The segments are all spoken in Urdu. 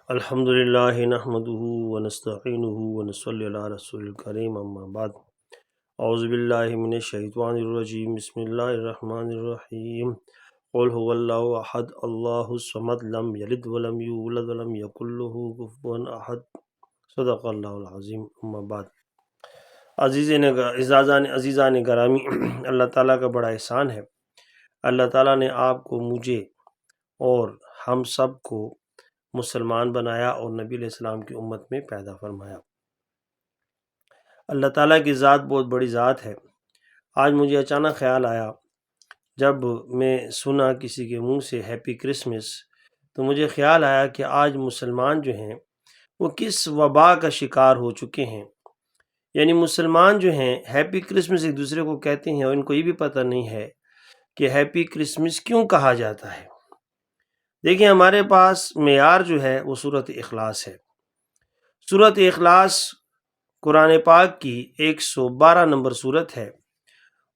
الحمد للہ نحمده ونستعینه ونصلی علی رسول الکریم اما بعد اعوذ باللہ من الشیطان الرجیم بسم اللہ الرحمن الرحیم قل هو اللہ احد اللہ الصمد لم یلد ولم یولد ولم یکن له کفوا احد صدق اللہ العظیم اما بعد عزیزان گرامی اللہ تعالیٰ کا بڑا احسان ہے۔ اللہ تعالیٰ نے آپ کو، مجھے اور ہم سب کو مسلمان بنایا اور نبی علیہ السلام کی امت میں پیدا فرمایا۔ اللہ تعالیٰ کی ذات بہت بڑی ذات ہے۔ آج مجھے اچانک خیال آیا، جب میں سنا کسی کے منہ سے ہیپی کرسمس، تو مجھے خیال آیا کہ آج مسلمان جو ہیں وہ کس وبا کا شکار ہو چکے ہیں۔ یعنی مسلمان جو ہیں ہیپی کرسمس ایک دوسرے کو کہتے ہیں اور ان کو یہ بھی پتہ نہیں ہے کہ ہیپی کرسمس کیوں کہا جاتا ہے۔ دیکھیں، ہمارے پاس معیار جو ہے وہ سورۃ اخلاص ہے۔ سورۃ اخلاص قرآن پاک کی 112 نمبر سورت ہے،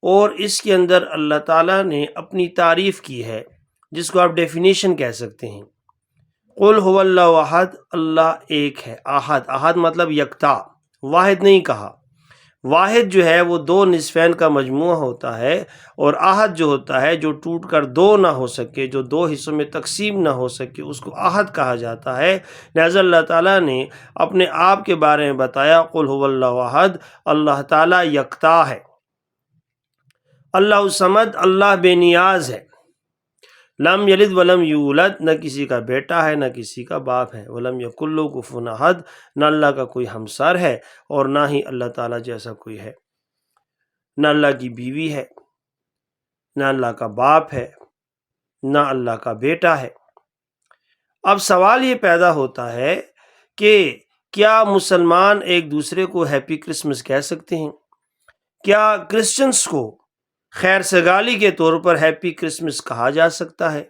اور اس کے اندر اللہ تعالیٰ نے اپنی تعریف کی ہے، جس کو آپ ڈیفینیشن کہہ سکتے ہیں۔ قل هو اللہ احد، اللہ ایک ہے۔ احد، احد مطلب یکتا، واحد نہیں کہا۔ واحد جو ہے وہ دو نصفین کا مجموعہ ہوتا ہے، اور احد جو ہوتا ہے جو ٹوٹ کر دو نہ ہو سکے، جو دو حصوں میں تقسیم نہ ہو سکے، اس کو احد کہا جاتا ہے۔ لہذا اللہ تعالیٰ نے اپنے آپ کے بارے میں بتایا، قل هو اللہ احد، اللہ تعالیٰ یکتا ہے۔ اللہ الصمد، اللہ بے نیاز ہے۔ لم یلد ولم یولد، نہ کسی کا بیٹا ہے نہ کسی کا باپ ہے۔ ولم یکن لہ کفوا احد، نہ اللہ کا کوئی ہمسر ہے اور نہ ہی اللہ تعالیٰ جیسا کوئی ہے۔ نہ اللہ کی بیوی ہے، نہ اللہ کا باپ ہے، نہ اللہ کا بیٹا ہے۔ اب سوال یہ پیدا ہوتا ہے کہ کیا مسلمان ایک دوسرے کو ہیپی کرسمس کہہ سکتے ہیں؟ کیا کرسچنز کو خیر سگالی کے طور پر ہیپی کرسمس کہا جا سکتا ہے؟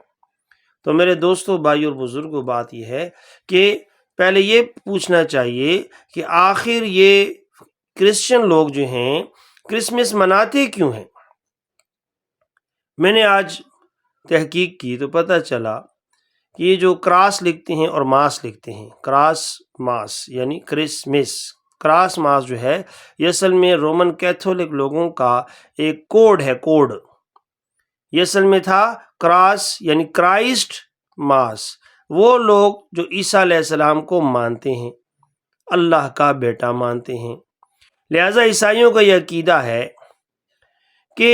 تو میرے دوستو، بھائیو اور بزرگوں، بات یہ ہے کہ پہلے یہ پوچھنا چاہیے کہ آخر یہ کرسچن لوگ جو ہیں کرسمس مناتے کیوں ہیں؟ میں نے آج تحقیق کی تو پتہ چلا کہ یہ جو کراس لکھتے ہیں اور ماس لکھتے ہیں، کراس ماس یعنی کرسمس، کراس ماس جو ہے یہ اصل میں رومن کیتھولک لوگوں کا ایک کوڈ ہے، کوڈ۔ یہ اصل میں تھا کراس یعنی کرائسٹ ماس۔ وہ لوگ جو عیسیٰ علیہ السلام کو مانتے ہیں، اللہ کا بیٹا مانتے ہیں۔ لہذا عیسائیوں کا یہ عقیدہ ہے کہ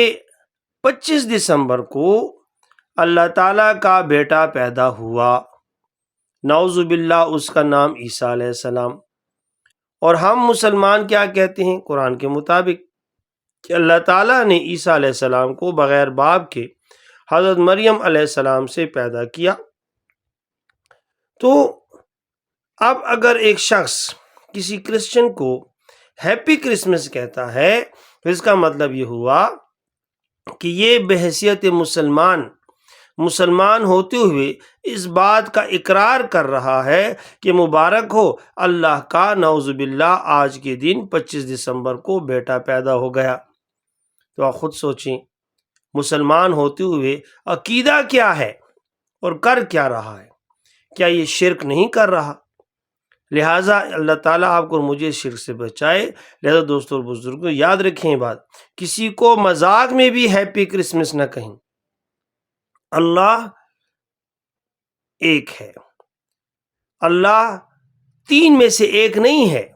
25 دسمبر کو اللہ تعالیٰ کا بیٹا پیدا ہوا، نعوذ باللہ، اس کا نام عیسیٰ علیہ السلام۔ اور ہم مسلمان کیا کہتے ہیں قرآن کے مطابق کہ اللہ تعالیٰ نے عیسیٰ علیہ السلام کو بغیر باپ کے حضرت مریم علیہ السلام سے پیدا کیا۔ تو اب اگر ایک شخص کسی کرسچن کو ہیپی کرسمس کہتا ہے تو اس کا مطلب یہ ہوا کہ یہ بحیثیت مسلمان ہوتے ہوئے اس بات کا اقرار کر رہا ہے کہ مبارک ہو اللہ کا، نعوذ باللہ، آج کے دن 25 دسمبر کو بیٹا پیدا ہو گیا۔ تو آپ خود سوچیں، مسلمان ہوتے ہوئے عقیدہ کیا ہے اور کر کیا رہا ہے؟ کیا یہ شرک نہیں کر رہا؟ لہٰذا اللہ تعالیٰ آپ کو اور مجھے شرک سے بچائے۔ لہٰذا دوستوں اور بزرگوں، یاد رکھیں یہ بات، کسی کو مذاق میں بھی ہیپی کرسمس نہ کہیں۔ اللہ ایک ہے، اللہ تین میں سے ایک نہیں ہے۔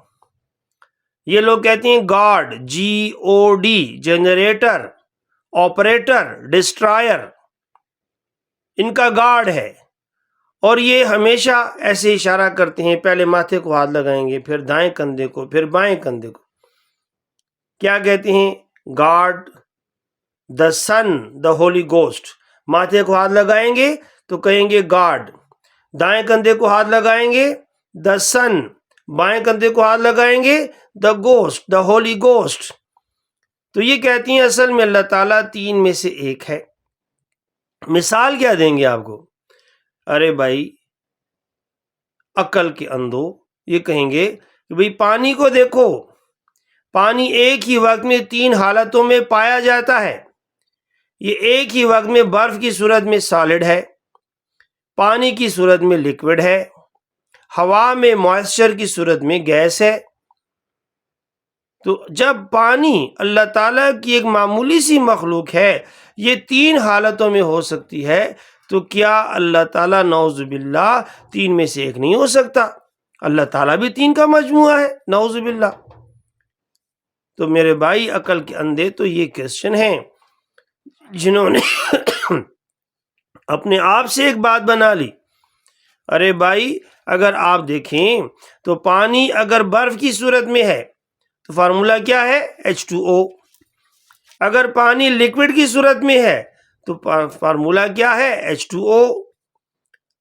یہ لوگ کہتے ہیں God, GOD، generator, operator, destroyer, ان کا گاڈ ہے، اور یہ ہمیشہ ایسے اشارہ کرتے ہیں، پہلے ماتھے کو ہاتھ لگائیں گے، پھر دائیں کندھے کو، پھر بائیں کندھے کو۔ کیا کہتے ہیں؟ گاڈ، دا سن، دا ہولی گوسٹ۔ ماتھے کو ہاتھ لگائیں گے تو کہیں گے گاڈ، دائیں کندھے کو ہاتھ لگائیں گے دا سن، بائیں کندھے کو ہاتھ لگائیں گے دا گوسٹ، دا ہولی گوسٹ۔ تو یہ کہتی ہیں اصل میں اللہ تعالیٰ تین میں سے ایک ہے۔ مثال کیا دیں گے آپ کو؟ ارے بھائی، عقل کے اندھو، یہ کہیں گے کہ بھئی پانی کو دیکھو، پانی ایک ہی وقت میں تین حالتوں میں پایا جاتا ہے۔ یہ ایک ہی وقت میں برف کی صورت میں سالڈ ہے، پانی کی صورت میں لکوڈ ہے، ہوا میں موئسچر کی صورت میں گیس ہے۔ تو جب پانی اللہ تعالیٰ کی ایک معمولی سی مخلوق ہے، یہ 3 حالتوں میں ہو سکتی ہے، تو کیا اللہ تعالیٰ نعوذ باللہ 3 میں سے ایک نہیں ہو سکتا؟ اللہ تعالیٰ بھی 3 کا مجموعہ ہے، نعوذ باللہ۔ تو میرے بھائی عقل کے اندھے تو یہ کرسچن ہیں جنہوں نے اپنے آپ سے ایک بات بنا لی۔ ارے بھائی، اگر آپ دیکھیں تو پانی اگر برف کی صورت میں ہے تو فارمولا کیا ہے؟ H2O۔ اگر پانی لکوڈ کی صورت میں ہے تو فارمولا کیا ہے؟ H2O۔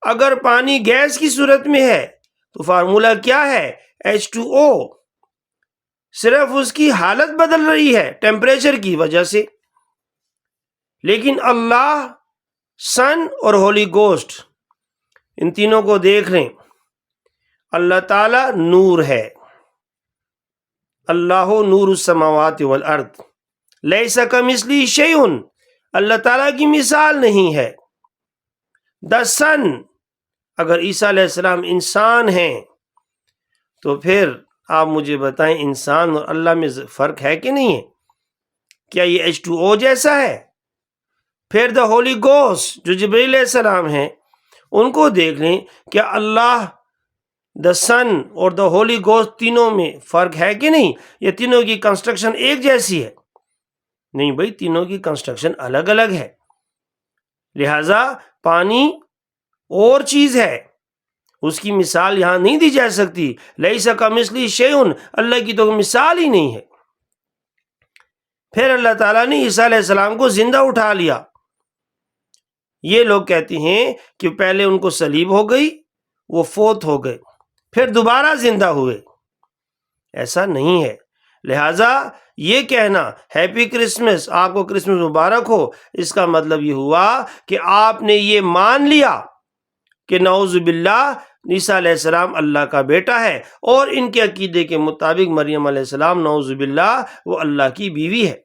اگر پانی گیس کی صورت میں ہے تو فارمولا کیا ہے؟ H2O۔ صرف اس کی حالت بدل رہی ہے ٹیمپریچر کی وجہ سے۔ لیکن اللہ، سن اور ہولی گوسٹ، ان تینوں کو دیکھ لیں۔ اللہ تعالی نور ہے، اللہ نور السماوات والارض، لیس کمثلہ شیء، اللہ تعالیٰ کی مثال نہیں ہے۔ دا سن، اگر عیسیٰ علیہ السلام انسان ہیں تو پھر آپ مجھے بتائیں انسان اور اللہ میں فرق ہے کہ نہیں ہے؟ کیا یہ H2O جیسا ہے؟ پھر دا ہولی گوسٹ جو جبرائیل علیہ السلام ہیں، ان کو دیکھ لیں، کیا اللہ، دا سن اور دا ہولی گوسٹ تینوں میں فرق ہے کہ نہیں؟ یہ تینوں کی کنسٹرکشن ایک جیسی ہے؟ نہیں بھائی، تینوں کی کنسٹرکشن الگ الگ ہے۔ لہذا پانی اور چیز ہے، اس کی مثال یہاں نہیں دی جا سکتی۔ لیس کمثلہ شیء، اللہ کی تو مثال ہی نہیں ہے۔ پھر اللہ تعالیٰ نے عیسیٰ علیہ السلام کو زندہ اٹھا لیا۔ یہ لوگ کہتے ہیں کہ پہلے ان کو صلیب ہو گئی، وہ فوت ہو گئے، پھر دوبارہ زندہ ہوئے۔ ایسا نہیں ہے۔ لہٰذا یہ کہنا ہیپی کرسمس، آپ کو کرسمس مبارک ہو، اس کا مطلب یہ ہوا کہ آپ نے یہ مان لیا کہ نعوذ باللہ عیسیٰ علیہ السلام اللہ کا بیٹا ہے، اور ان کے عقیدے کے مطابق مریم علیہ السلام نعوذ باللہ وہ اللہ کی بیوی ہے۔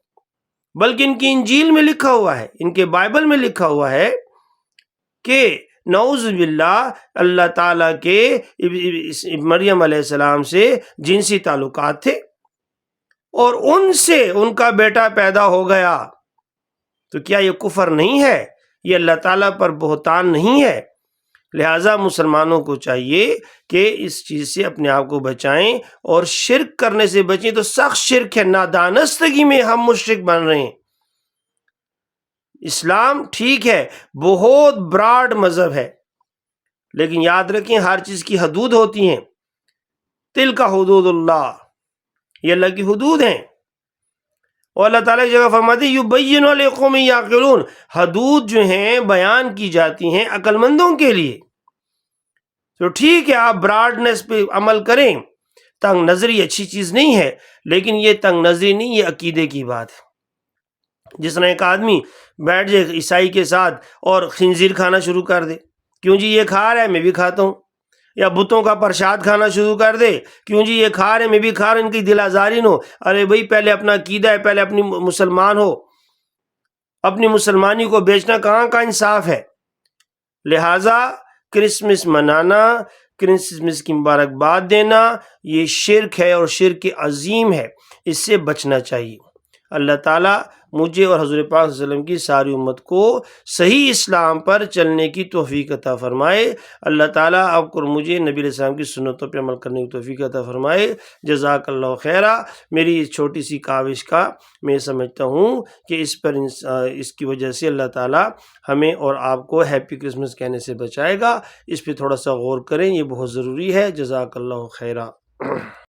بلکہ ان کی انجیل میں لکھا ہوا ہے، ان کے بائبل میں لکھا ہوا ہے کہ نعوذ باللہ اللہ تعالیٰ کے مریم علیہ السلام سے جنسی تعلقات تھے اور ان سے ان کا بیٹا پیدا ہو گیا۔ تو کیا یہ کفر نہیں ہے؟ یہ اللہ تعالیٰ پر بہتان نہیں ہے؟ لہٰذا مسلمانوں کو چاہیے کہ اس چیز سے اپنے آپ کو بچائیں اور شرک کرنے سے بچیں۔ تو سخت شرک ہے، نادانستگی میں ہم مشرک بن رہے ہیں۔ اسلام ٹھیک ہے، بہت براڈ مذہب ہے، لیکن یاد رکھیں ہر چیز کی حدود ہوتی ہیں۔ تلک حدود اللہ، یہ اللہ کی حدود ہیں۔ اور اللہ تعالیٰ کی جگہ فرماتے ہیں یبین لقوم یعقلون، حدود جو ہیں بیان کی جاتی ہیں عقل مندوں کے لیے۔ تو ٹھیک ہے، آپ براڈنس پہ عمل کریں، تنگ نظری اچھی چیز نہیں ہے، لیکن یہ تنگ نظری نہیں، یہ عقیدے کی بات ہے۔ جس طرح ایک آدمی بیٹھ جائے عیسائی کے ساتھ اور خنزیر کھانا شروع کر دے، کیوں جی یہ کھا رہا ہے میں بھی کھاتا ہوں، یا بتوں کا پرشاد کھانا شروع کر دے، کیوں جی یہ کھا رہے ہیں میں بھی کھا رہا ہوں، ان کی دل آزاری نہ ہو۔ ارے بھائی پہلے اپنا عقیدہ ہے، پہلے اپنی مسلمان ہو، اپنی مسلمانی کو بیچنا کہاں کا انصاف ہے؟ لہٰذا کرسمس منانا، کرسمس کی مبارکباد دینا، یہ شرک ہے اور شرک عظیم ہے، اس سے بچنا چاہیے۔ اللہ تعالیٰ مجھے اور حضور پاک صلی اللہ علیہ وسلم کی ساری امت کو صحیح اسلام پر چلنے کی توفیق عطا فرمائے۔ اللہ تعالیٰ آپ کو اور مجھے نبی علیہ السلام کی سنتوں پہ عمل کرنے کی توفیق عطا فرمائے۔ جزاک اللہ خیرہ۔ میری اس چھوٹی سی کاوش کا میں سمجھتا ہوں کہ اس کی وجہ سے اللہ تعالیٰ ہمیں اور آپ کو ہیپی کرسمس کہنے سے بچائے گا۔ اس پہ تھوڑا سا غور کریں، یہ بہت ضروری ہے۔ جزاک اللہ خیرہ۔